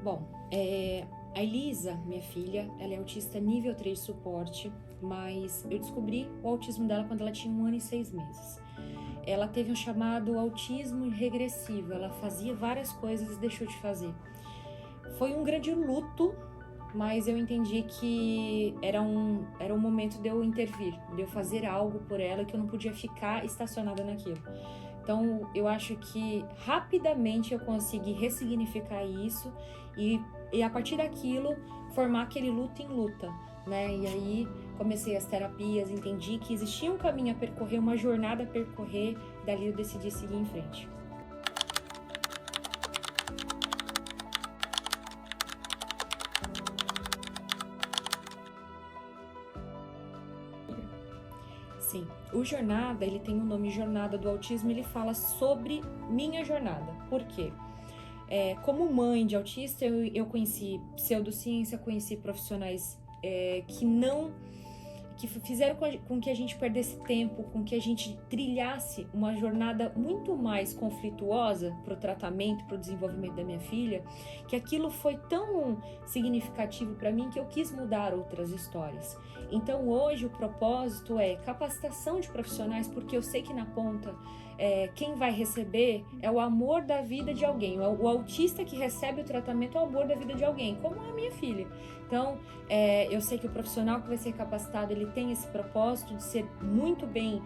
Bom, a Elisa, minha filha, ela é autista nível 3 de suporte, mas eu descobri o autismo dela quando ela tinha 1 ano e 6 meses. Ela teve um chamado autismo regressivo, ela fazia várias coisas e deixou de fazer. Foi um grande luto, mas eu entendi que era um momento de eu intervir, de eu fazer algo por ela, que eu não podia ficar estacionada naquilo. Então, eu acho que rapidamente eu consegui ressignificar isso e a partir daquilo, formar aquele luto em luta, né? E aí, comecei as terapias, entendi que existia um caminho a percorrer, uma jornada a percorrer, dali eu decidi seguir em frente. Sim, o Jornada, ele tem o nome Jornada do Autismo, ele fala sobre minha jornada. Por quê? Como mãe de autista, eu conheci pseudociência, conheci profissionais que fizeram com que a gente perdesse tempo, com que a gente trilhasse uma jornada muito mais conflituosa para o tratamento, para o desenvolvimento da minha filha, que aquilo foi tão significativo para mim que eu quis mudar outras histórias. Então hoje o propósito é capacitação de profissionais, porque eu sei que na ponta quem vai receber é o amor da vida de alguém. O autista que recebe o tratamento é o amor da vida de alguém, como a minha filha. Então, eu sei que o profissional que vai ser capacitado, ele tem esse propósito de ser muito bem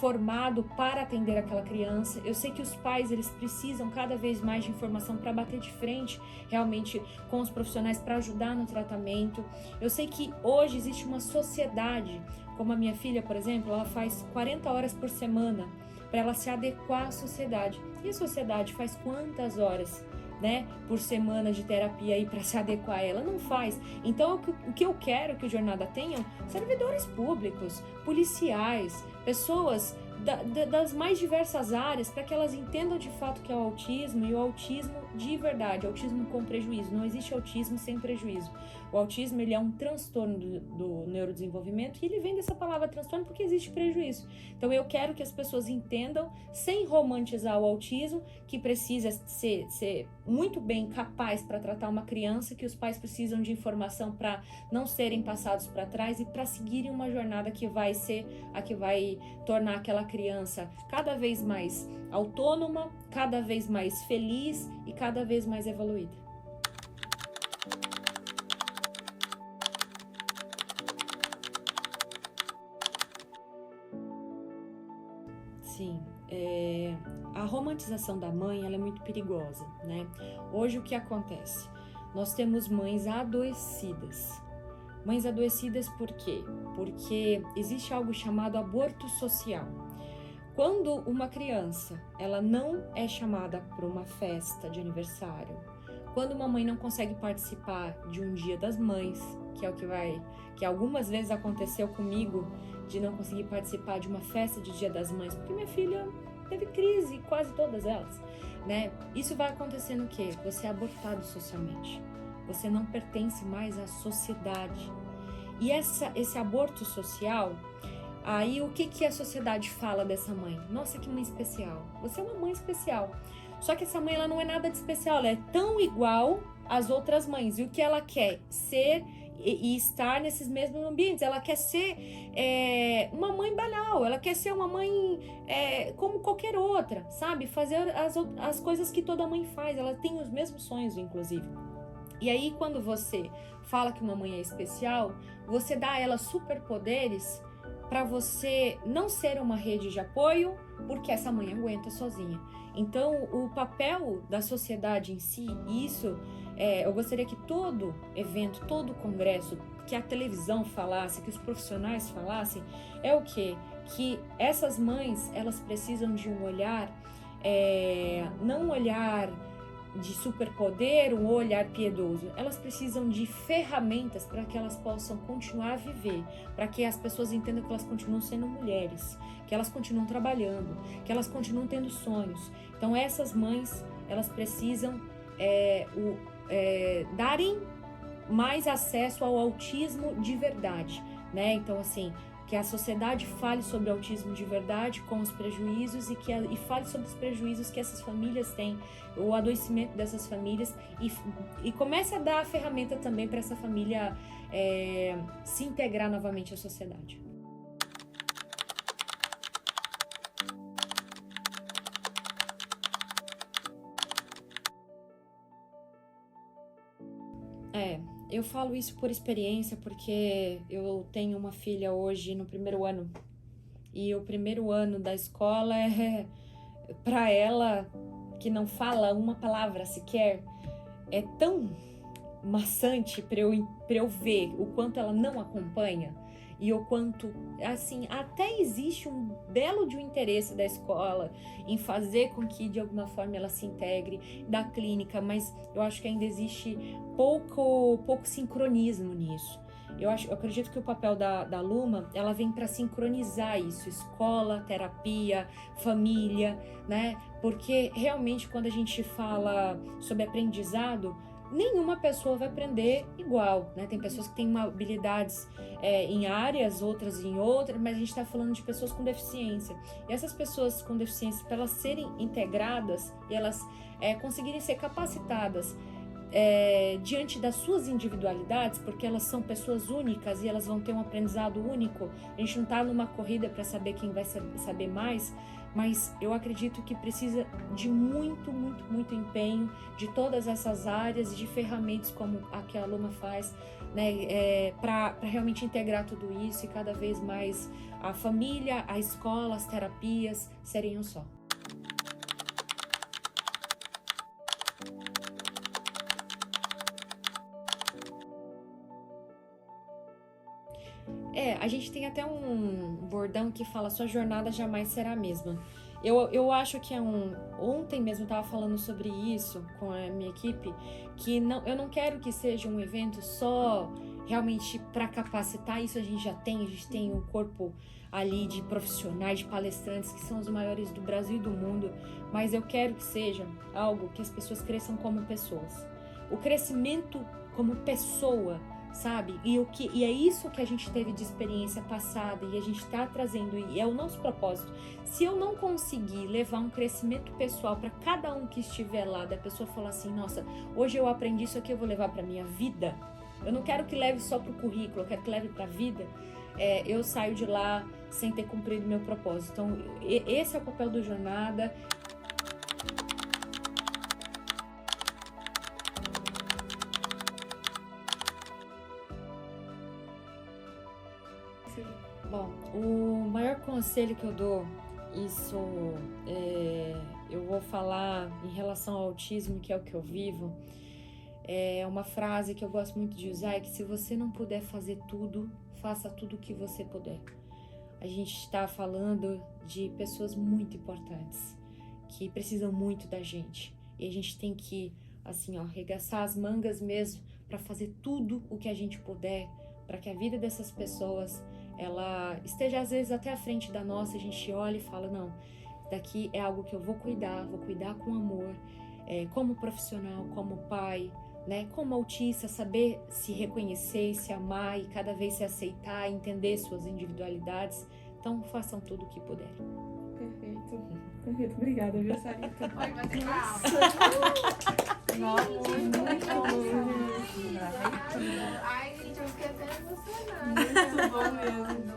formado para atender aquela criança. Eu sei que os pais, eles precisam cada vez mais de informação para bater de frente realmente com os profissionais para ajudar no tratamento. Eu sei que hoje existe uma sociedade, como a minha filha, por exemplo, ela faz 40 horas por semana para ela se adequar à sociedade. E a sociedade faz quantas horas, né, por semana de terapia aí para se adequar a ela? Não faz. Então, o que eu quero que o Jornada tenham servidores públicos, policiais, pessoas das mais diversas áreas, para que elas entendam de fato o que é o autismo, e o autismo de verdade, autismo com prejuízo. Não existe autismo sem prejuízo. O autismo, ele é um transtorno do neurodesenvolvimento, e ele vem dessa palavra transtorno porque existe prejuízo. Então eu quero que as pessoas entendam, sem romantizar o autismo, que precisa ser muito bem capaz para tratar uma criança, que os pais precisam de informação para não serem passados para trás e para seguirem uma jornada que vai ser a que vai tornar aquela criança cada vez mais autônoma, cada vez mais feliz e cada vez mais evoluída. Sim, a romantização da mãe, ela é muito perigosa, né? Hoje o que acontece? Nós temos mães adoecidas. Mães adoecidas por quê? Porque existe algo chamado aborto social. Quando uma criança, ela não é chamada para uma festa de aniversário, quando uma mãe não consegue participar de um Dia das Mães, que algumas vezes aconteceu comigo, de não conseguir participar de uma festa de Dia das Mães, porque minha filha teve crise, quase todas elas, né? Isso vai acontecendo o quê? Você é abortado socialmente. Você não pertence mais à sociedade. E esse aborto social, aí o que a sociedade fala dessa mãe? Nossa, que mãe especial. Você é uma mãe especial. Só que essa mãe, ela não é nada de especial, ela é tão igual às outras mães. E o que ela quer? Ser e estar nesses mesmos ambientes. Ela quer ser uma mãe banal, ela quer ser uma mãe como qualquer outra, sabe? Fazer as coisas que toda mãe faz. Ela tem os mesmos sonhos, inclusive. E aí, quando você fala que uma mãe é especial, você dá a ela superpoderes para você não ser uma rede de apoio, porque essa mãe aguenta sozinha. Então, o papel da sociedade em si, eu gostaria que todo evento, todo congresso, que a televisão falasse, que os profissionais falassem, é o quê? Que essas mães, elas precisam de um olhar, não um olhar de superpoder, um olhar piedoso. Elas precisam de ferramentas para que elas possam continuar a viver, para que as pessoas entendam que elas continuam sendo mulheres, que elas continuam trabalhando, que elas continuam tendo sonhos. Então essas mães, elas precisam darem mais acesso ao autismo de verdade, né? Então assim, que a sociedade fale sobre o autismo de verdade, com os prejuízos, e fale sobre os prejuízos que essas famílias têm, o adoecimento dessas famílias, e comece a dar a ferramenta também para essa família se integrar novamente à sociedade. Eu falo isso por experiência, porque eu tenho uma filha hoje no primeiro ano, e o primeiro ano da escola para ela, que não fala uma palavra sequer, é tão maçante para eu ver o quanto ela não acompanha, e o quanto, assim, até existe um belo de um interesse da escola em fazer com que de alguma forma ela se integre, da clínica, mas eu acho que ainda existe pouco sincronismo nisso. Eu acredito que o papel da Luma, ela vem para sincronizar isso, escola, terapia, família, né? Porque realmente quando a gente fala sobre aprendizado, nenhuma pessoa vai aprender igual, né? Tem pessoas que têm habilidades em áreas, outras em outras, mas a gente está falando de pessoas com deficiência. E essas pessoas com deficiência, para elas serem integradas e elas conseguirem ser capacitadas diante das suas individualidades, porque elas são pessoas únicas e elas vão ter um aprendizado único, a gente não está numa corrida para saber quem vai saber mais, mas eu acredito que precisa de muito empenho de todas essas áreas e de ferramentas como a que a Luma faz, né, para realmente integrar tudo isso e cada vez mais a família, a escola, as terapias serem um só. A gente tem até um bordão que fala: sua jornada jamais será a mesma. Eu acho que ontem mesmo eu estava falando sobre isso com a minha equipe, que eu não quero que seja um evento só realmente para capacitar. Isso a gente tem um corpo ali de profissionais, de palestrantes que são os maiores do Brasil e do mundo, mas eu quero que seja algo que as pessoas cresçam como pessoas. O crescimento como pessoa, sabe? E é isso que a gente teve de experiência passada e a gente está trazendo, e é o nosso propósito. Se eu não conseguir levar um crescimento pessoal para cada um que estiver lá, da pessoa falar assim: nossa, hoje eu aprendi isso aqui, eu vou levar para minha vida. Eu não quero que leve só para o currículo, eu quero que leve para a vida. Eu saio de lá sem ter cumprido meu propósito. Então, esse é o papel do Jornada. Bom, o maior conselho que eu dou, eu vou falar em relação ao autismo, que é o que eu vivo, é uma frase que eu gosto muito de usar, é que se você não puder fazer tudo, faça tudo o que você puder. A gente está falando de pessoas muito importantes, que precisam muito da gente, e a gente tem que, assim, arregaçar as mangas mesmo, para fazer tudo o que a gente puder, para que a vida dessas pessoas ela esteja às vezes até à frente da nossa. A gente olha e fala: não, daqui é algo que eu vou cuidar com amor, como profissional, como pai, né, como autista, saber se reconhecer, se amar e cada vez se aceitar, entender suas individualidades. Então façam tudo o que puderem. Perfeito, obrigada, viu, Sarita? Oi, mas Nossa, muito bom. Ai, gente, eu fiquei até emocionada. Muito bom mesmo.